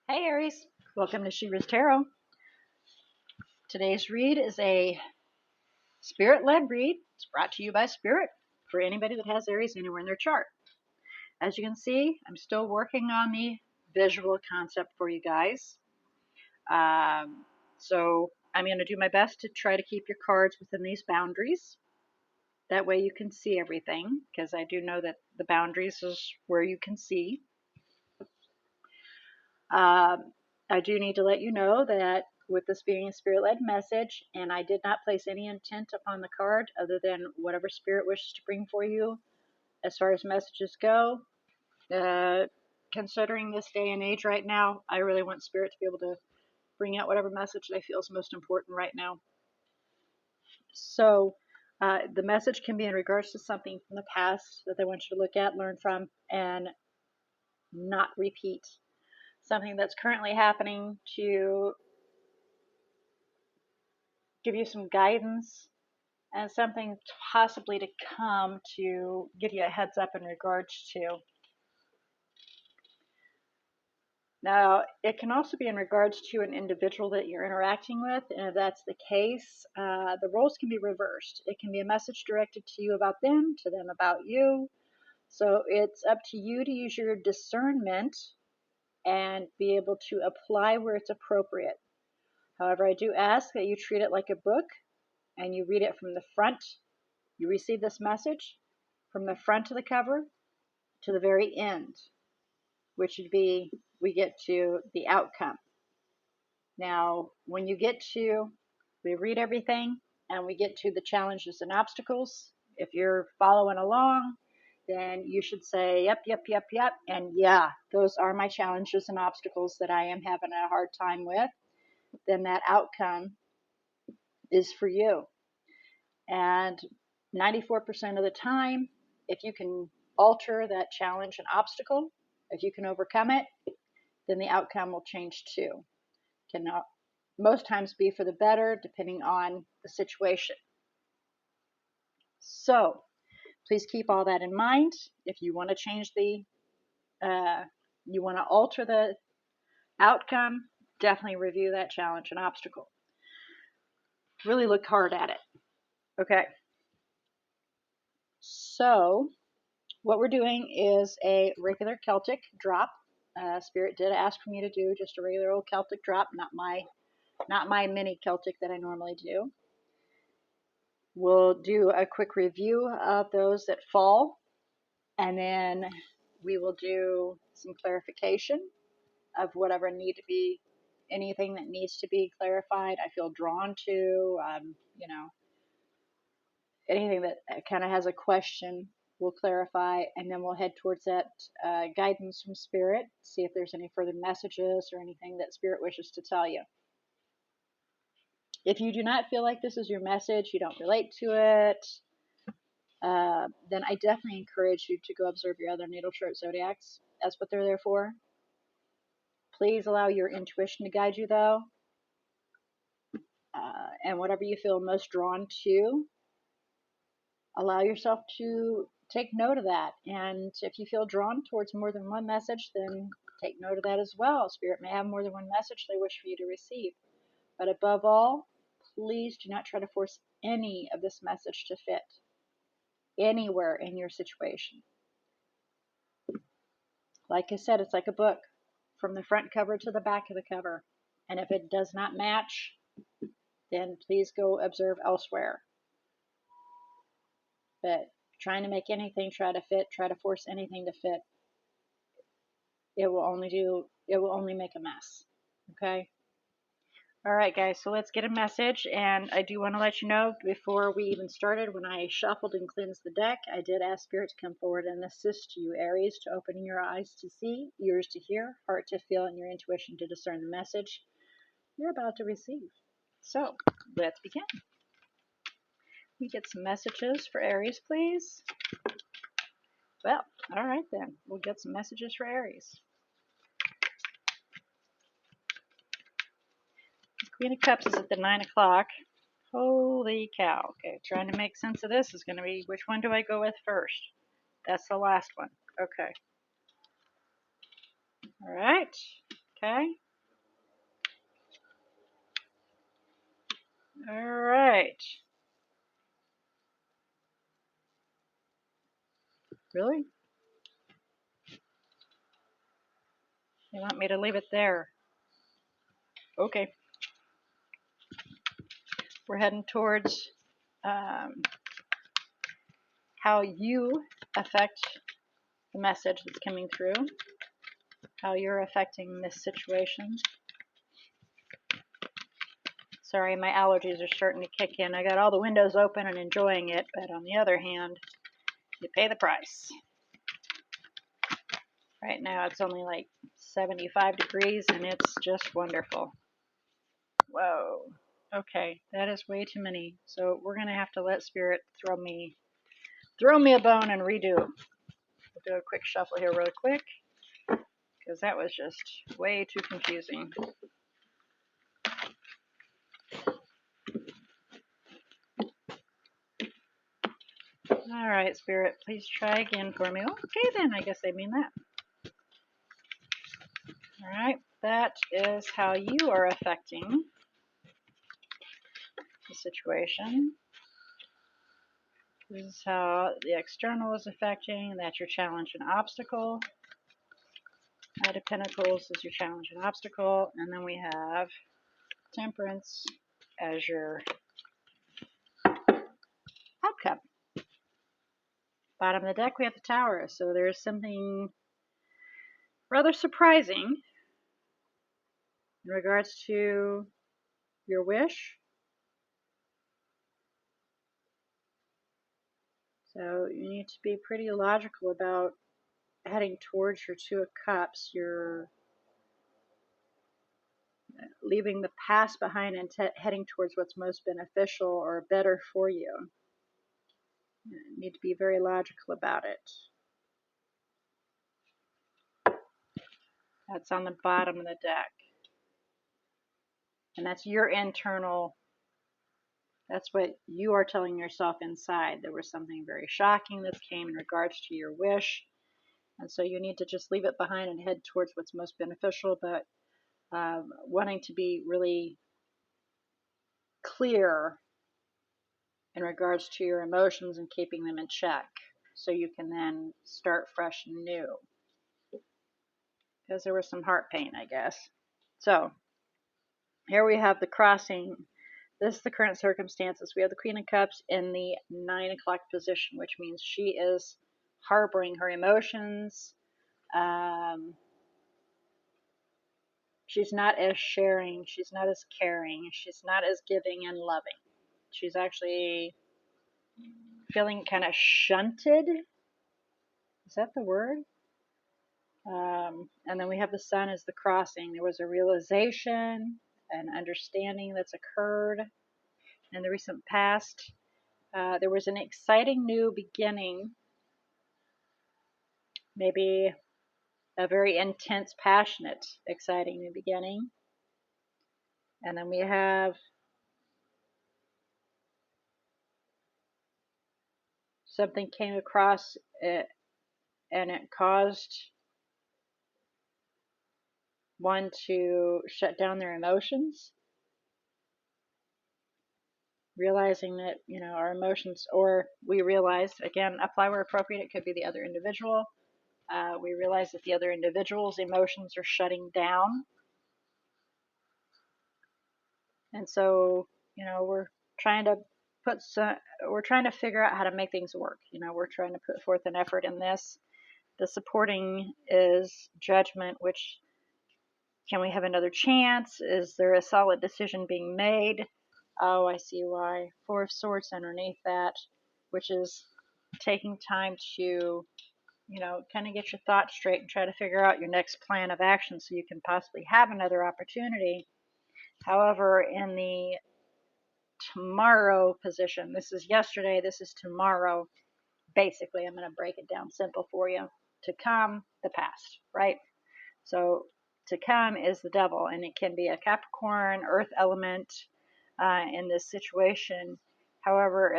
Hey Aries, welcome to She-ruhz Tarot. Today's read is a spirit-led read. It's brought to you by Spirit for anybody that has Aries anywhere in their chart. As you can see, I'm still working on the visual concept for you guys. So I'm going to do my best to try to keep your cards within these boundaries. That way you can see everything, because I do know that the boundaries is where you can see. I do need to let you know that with this being a spirit-led message, and I did not place any intent upon the card other than whatever spirit wishes to bring for you as far as messages go. Considering this day and age right now, I really want spirit to be able to bring out whatever message they feel is most important right now. So the message can be in regards to something from the past that they want you to look at, learn from, and not repeat. Something that's currently happening to give you some guidance and something possibly to come to give you a heads up in regards to. Now, it can also be in regards to an individual that you're interacting with, and if that's the case, the roles can be reversed. It can be a message directed to you about them, to them about you. So it's up to you to use your discernment and be able to apply where it's appropriate. However, I do ask that you treat it like a book and you read it from the front. You receive this message from the front of the cover to the very end, which would be we get to the outcome. Now, when you get to, we read everything and we get to the challenges and obstacles. If you're following along, then you should say, yep, yep, yep, yep. And yeah, those are my challenges and obstacles that I am having a hard time with. Then that outcome is for you. And 94% of the time, if you can alter that challenge and obstacle, if you can overcome it, then the outcome will change too. Can most times be for the better, depending on the situation. So please keep all that in mind. If you want to change you want to alter the outcome, definitely review that challenge and obstacle. Really look hard at it. Okay. So what we're doing is a regular Celtic drop. Spirit did ask for me to do just a regular old Celtic drop, not my mini Celtic that I normally do. We'll do a quick review of those that fall, and then we will do some clarification of whatever anything that needs to be clarified. I feel drawn to, anything that kind of has a question, we'll clarify, and then we'll head towards that guidance from Spirit, see if there's any further messages or anything that Spirit wishes to tell you. If you do not feel like this is your message, you don't relate to it, then I definitely encourage you to go observe your other natal chart zodiacs. That's what they're there for. Please allow your intuition to guide you, though, and whatever you feel most drawn to, allow yourself to take note of that. And if you feel drawn towards more than one message, then take note of that as well. Spirit may have more than one message they wish for you to receive. But above all, please do not try to force any of this message to fit anywhere in your situation. Like I said, it's like a book from the front cover to the back of the cover. And if it does not match, then please go observe elsewhere. But trying to make anything try to force anything to fit, it will only make a mess. Okay? All right, guys, so let's get a message. And I do want to let you know, before we even started, when I shuffled and cleansed the deck, I did ask Spirit to come forward and assist you, Aries, to open your eyes to see, ears to hear, heart to feel, and your intuition to discern the message you're about to receive. So let's begin. We get some messages for Aries, please. Well, all right then. We'll get some messages for Aries. Queen of Cups is at the 9 o'clock. Holy cow. Okay, trying to make sense of this is going to be, which one do I go with first? That's the last one. Okay. All right. Okay. All right. Really? You want me to leave it there? Okay. We're heading towards how you affect the message that's coming through, how you're affecting this situation. Sorry, my allergies are starting to kick in. I got all the windows open and enjoying it, but on the other hand, you pay the price. Right now it's only like 75 degrees and it's just wonderful. Whoa. Okay, that is way too many. So we're gonna have to let Spirit throw me a bone and redo. We'll do a quick shuffle here real quick, because that was just way too confusing. All right, Spirit, please try again for me. Okay, then, I guess they mean that. All right, that is how you are affecting the situation. This is how the external is affecting. That's your challenge and obstacle. Knight of Pentacles is your challenge and obstacle. And then we have Temperance as your outcome. Bottom of the deck, we have the Tower. So there's something rather surprising in regards to your wish. So you need to be pretty logical about heading towards your Two of Cups. You're leaving the past behind and heading towards what's most beneficial or better for you. You need to be very logical about it. That's on the bottom of the deck. And that's your internal, that's what you are telling yourself inside. There was something very shocking that came in regards to your wish. And so you need to just leave it behind and head towards what's most beneficial, but wanting to be really clear in regards to your emotions and keeping them in check so you can then start fresh and new. Because there was some heart pain, I guess. So here we have the crossing. This is the current circumstances. We have the Queen of Cups in the 9 o'clock position, which means she is harboring her emotions. She's not as sharing. She's not as caring. She's not as giving and loving. She's actually feeling kind of shunted. Is that the word? And then we have the Sun as the crossing. There was a realization, an understanding that's occurred in the recent past. There was an exciting new beginning, maybe a very intense, passionate, exciting new beginning. And then we have something came across it and it caused one to shut down their emotions, realizing that, our emotions, or we realize, again, apply where appropriate, it could be the other individual. We realize that the other individual's emotions are shutting down. And so, we're trying to we're trying to figure out how to make things work. We're trying to put forth an effort in this. The supporting is Judgment, which, can we have another chance? Is there a solid decision being made? Oh, I see why. Four of Swords underneath that, which is taking time to, kind of get your thoughts straight and try to figure out your next plan of action so you can possibly have another opportunity. However, in the tomorrow position, this is yesterday, this is tomorrow. Basically, I'm going to break it down simple for you. To come, the past, right? So to come is the Devil, and it can be a Capricorn, earth element in this situation. However,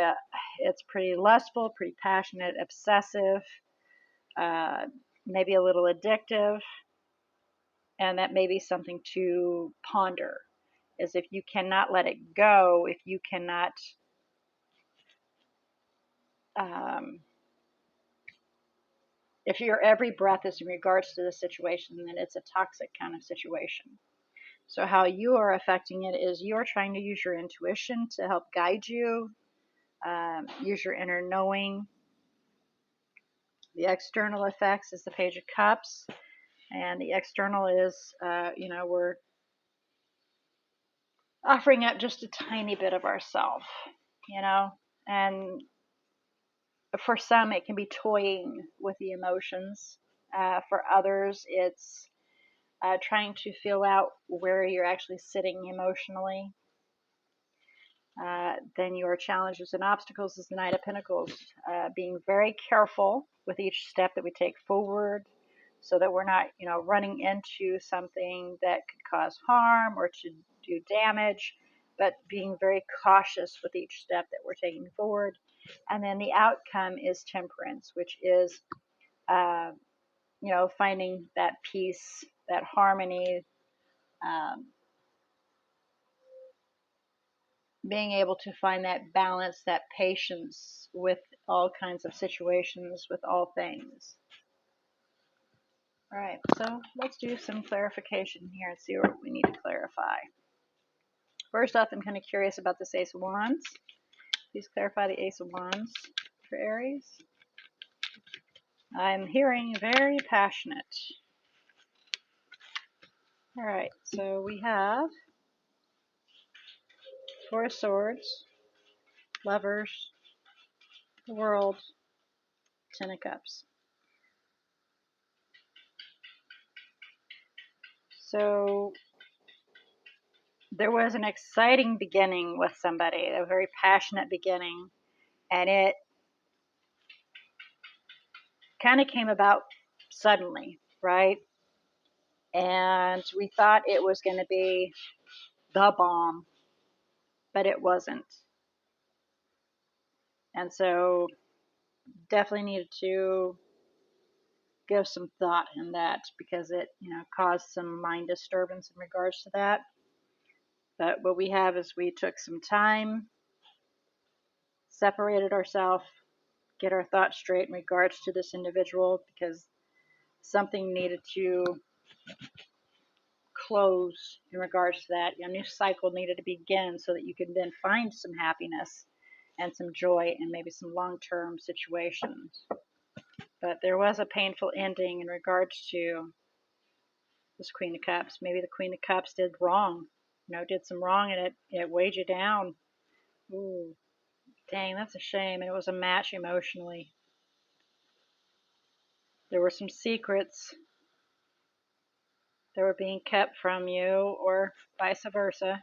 it's pretty lustful, pretty passionate, obsessive, maybe a little addictive. And that may be something to ponder, is if you cannot let it go, if you cannot, um, if your every breath is in regards to the situation, then it's a toxic kind of situation. So how you are affecting it is you're trying to use your intuition to help guide you, use your inner knowing. The external effects is the Page of Cups, and the external is, we're offering up just a tiny bit of ourselves, and for some it can be toying with the emotions. For others, it's trying to feel out where you're actually sitting emotionally. Then your challenges and obstacles is the Knight of Pentacles, being very careful with each step that we take forward, so that we're not, running into something that could cause harm or to do damage, but being very cautious with each step that we're taking forward. And then the outcome is Temperance, which is, finding that peace, that harmony, um, being able to find that balance, that patience with all kinds of situations, with all things. All right, so let's do some clarification here and see what we need to clarify. First off, I'm kind of curious about this Ace of Wands. Please clarify the Ace of Wands for Aries. I'm hearing very passionate. All right, so we have Four of Swords, Lovers, the World, Ten of Cups. So there was an exciting beginning with somebody, a very passionate beginning, and it kind of came about suddenly, right? And we thought it was going to be the bomb, but it wasn't. And so definitely needed to give some thought in that, because it, caused some mind disturbance in regards to that. But what we have is we took some time, separated ourselves, get our thoughts straight in regards to this individual, because something needed to close in regards to that. A new cycle needed to begin so that you can then find some happiness and some joy and maybe some long-term situations. But there was a painful ending in regards to this Queen of Cups. Maybe the Queen of Cups did wrong, did some wrong, and it weighed you down. Ooh, dang, that's a shame. And it was a match emotionally. There were some secrets that were being kept from you, or vice versa.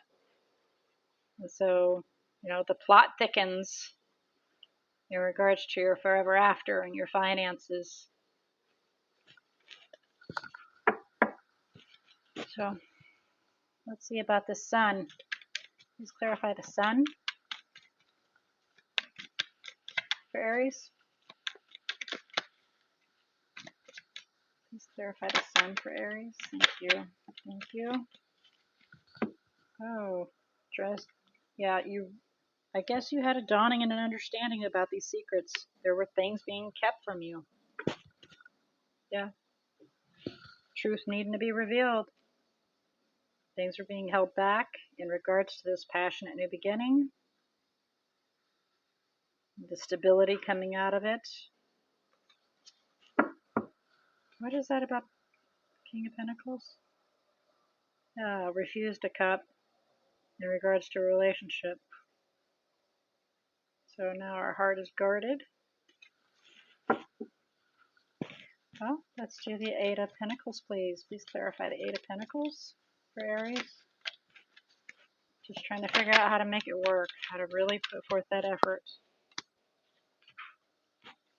And so, the plot thickens in regards to your forever after and your finances. So, let's see about the Sun. Please clarify the Sun for Aries. Please clarify the Sun for Aries. Thank you. Thank you. Oh, dress. Yeah, I guess you had a dawning and an understanding about these secrets. There were things being kept from you. Yeah. Truth needing to be revealed. Things are being held back in regards to this passionate new beginning. The stability coming out of it. What is that about King of Pentacles? Refused a cup in regards to a relationship. So now our heart is guarded. Well, let's do the Eight of Pentacles, please. Please clarify the Eight of Pentacles for Aries. Just trying to figure out how to make it work, how to really put forth that effort.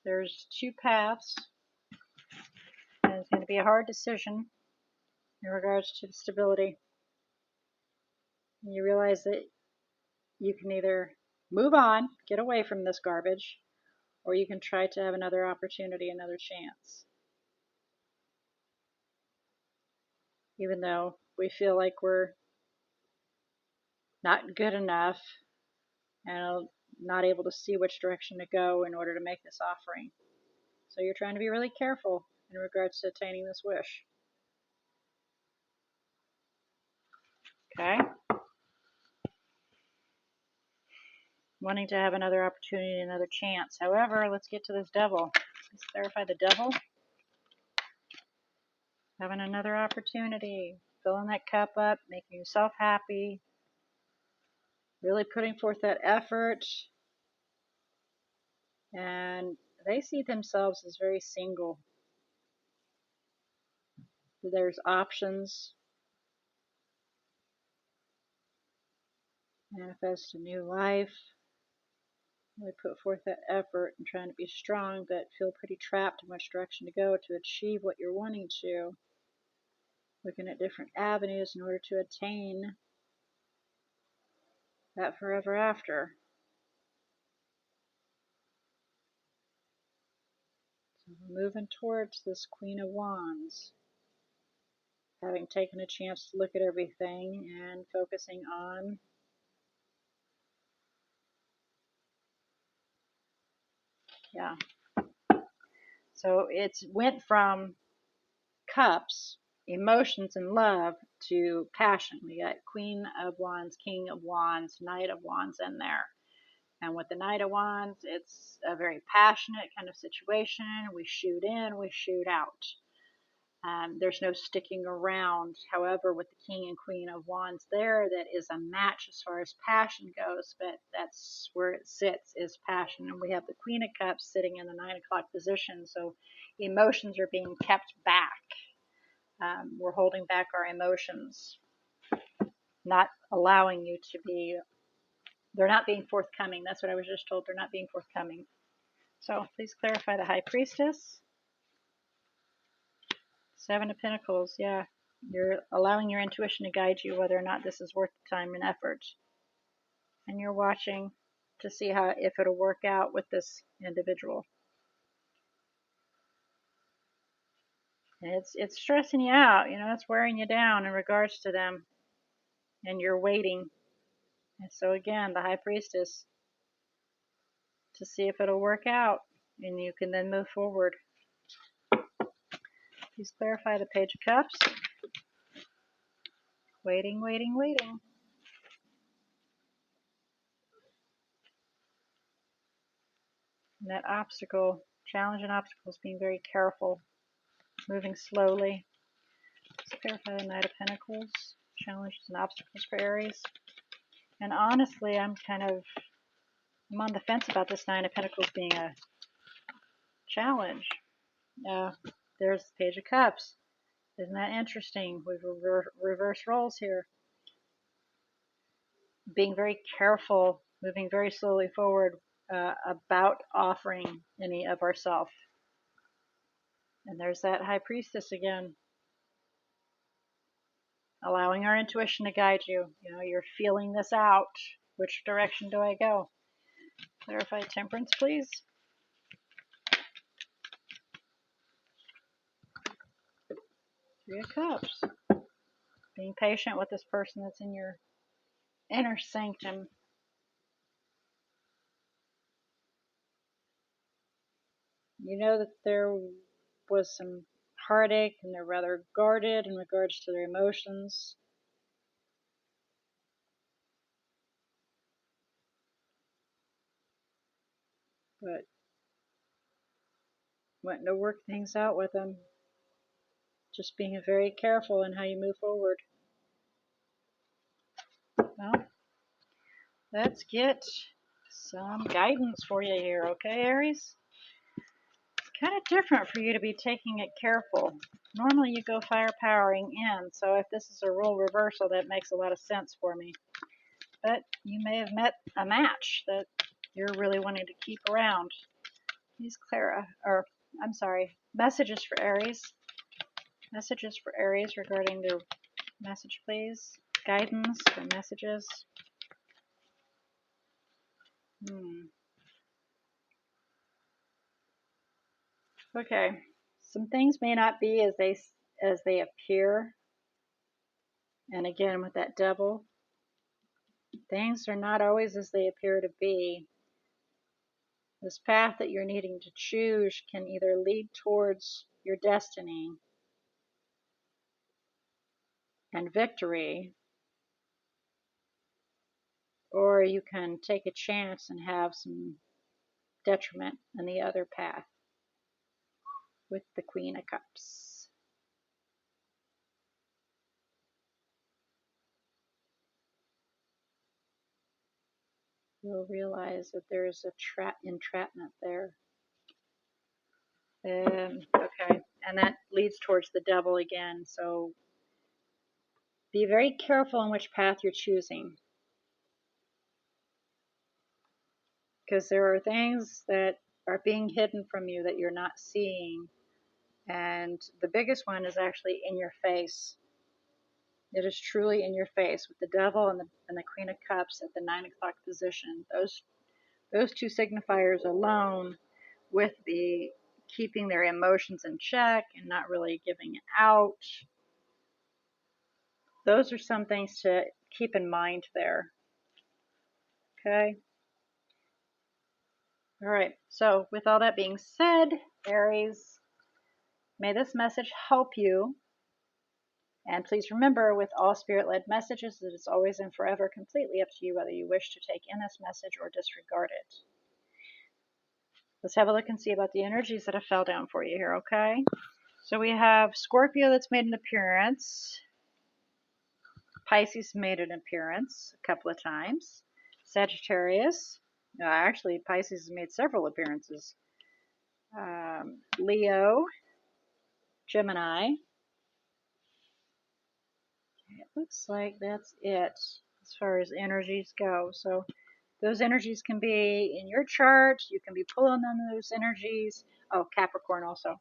There's two paths, and it's going to be a hard decision in regards to the stability. And you realize that you can either move on, get away from this garbage, or you can try to have another opportunity, another chance. even though we feel like we're not good enough and not able to see which direction to go in order to make this offering. So you're trying to be really careful in regards to attaining this wish. Okay? Wanting to have another opportunity, another chance. However, let's get to this devil. Let's clarify the devil. Having another opportunity. Filling that cup up, making yourself happy. Really putting forth that effort. And they see themselves as very single. There's options. Manifest a new life. Really put forth that effort and trying to be strong, but feel pretty trapped in which direction to go to achieve what you're wanting to. Looking at different avenues in order to attain that forever after. So we're moving towards this Queen of Wands. Having taken a chance to look at everything and focusing on So it went from cups, emotions and love, to passion. We got Queen of Wands, King of Wands, Knight of Wands in there. And with the Knight of Wands, it's a very passionate kind of situation. We shoot in, we shoot out. There's no sticking around. However, with the King and Queen of Wands there, that is a match as far as passion goes, but that's where it sits, is passion. And we have the Queen of Cups sitting in the 9 o'clock position, so emotions are being kept back. We're holding back our emotions, not allowing you to be, they're not being forthcoming. That's what I was just told. They're not being forthcoming. So please clarify the High Priestess. 7 of Pentacles, yeah. You're allowing your intuition to guide you whether or not this is worth the time and effort. And you're watching to see if it'll work out with this individual. And it's stressing you out, it's wearing you down in regards to them. And you're waiting. And so again, the High Priestess, to see if it'll work out. And you can then move forward. Please clarify the Page of Cups. Waiting, waiting, waiting. And that obstacle, challenge and obstacles, being very careful, moving slowly. Let's clarify the Knight of Pentacles, challenges and obstacles for Aries. And honestly, I'm on the fence about this Nine of Pentacles being a challenge. There's the Page of Cups. Isn't that interesting? We've reverse roles here. Being very careful, moving very slowly forward about offering any of ourselves. And there's that High Priestess again. Allowing our intuition to guide you. You're feeling this out. Which direction do I go? Clarify Temperance, please. 3 of Cups. Being patient with this person that's in your inner sanctum. You know that there was some heartache and they're rather guarded in regards to their emotions. But wanting to work things out with them. Just being very careful in how you move forward. Well, let's get some guidance for you here, okay, Aries? It's kind of different for you to be taking it careful. Normally you go firepowering in, so if this is a role reversal, that makes a lot of sense for me. But you may have met a match that you're really wanting to keep around. Please messages for Aries. Messages for Aries regarding their message, please. Guidance for messages. Okay. Some things may not be as they appear. And again, with that Devil, things are not always as they appear to be. This path that you're needing to choose can either lead towards your destiny and victory, or you can take a chance and have some detriment in the other path with the Queen of Cups. You'll realize that there's a entrapment there. Okay, and that leads towards the Devil again, so be very careful on which path you're choosing, because there are things that are being hidden from you that you're not seeing, and the biggest one is actually in your face. It is truly in your face with the Devil and the Queen of Cups at the 9 o'clock position. Those two signifiers alone, with the keeping their emotions in check and not really giving it out, those are some things to keep in mind there. Okay. All right. So with all that being said, Aries, may this message help you. And please remember, with all spirit-led messages, it is always and forever completely up to you whether you wish to take in this message or disregard it. Let's have a look and see about the energies that have fell down for you here, okay? So we have Scorpio that's made an appearance. Pisces made an appearance a couple of times. Sagittarius. Actually, Pisces has made several appearances. Leo. Gemini. It looks like that's it as far as energies go. So those energies can be in your chart. You can be pulling on those energies. Oh, Capricorn also.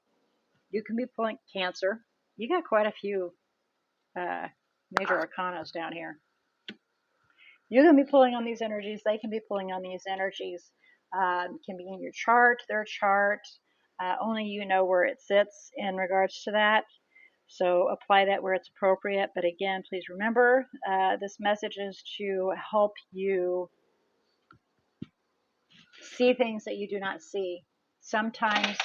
You can be pulling Cancer. You got quite a few major arcanas down here. You're going to be pulling on these energies. They can be pulling on these energies. Can be in your chart, their chart. Only you know where it sits in regards to that. So apply that where it's appropriate. But again, please remember, this message is to help you see things that you do not see. Sometimes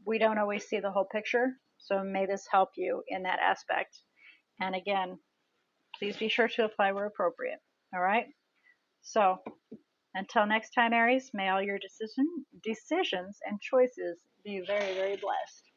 we don't always see the whole picture. So may this help you in that aspect. And again, please be sure to apply where appropriate. All right. So until next time, Aries, may all your decisions and choices be very, very blessed.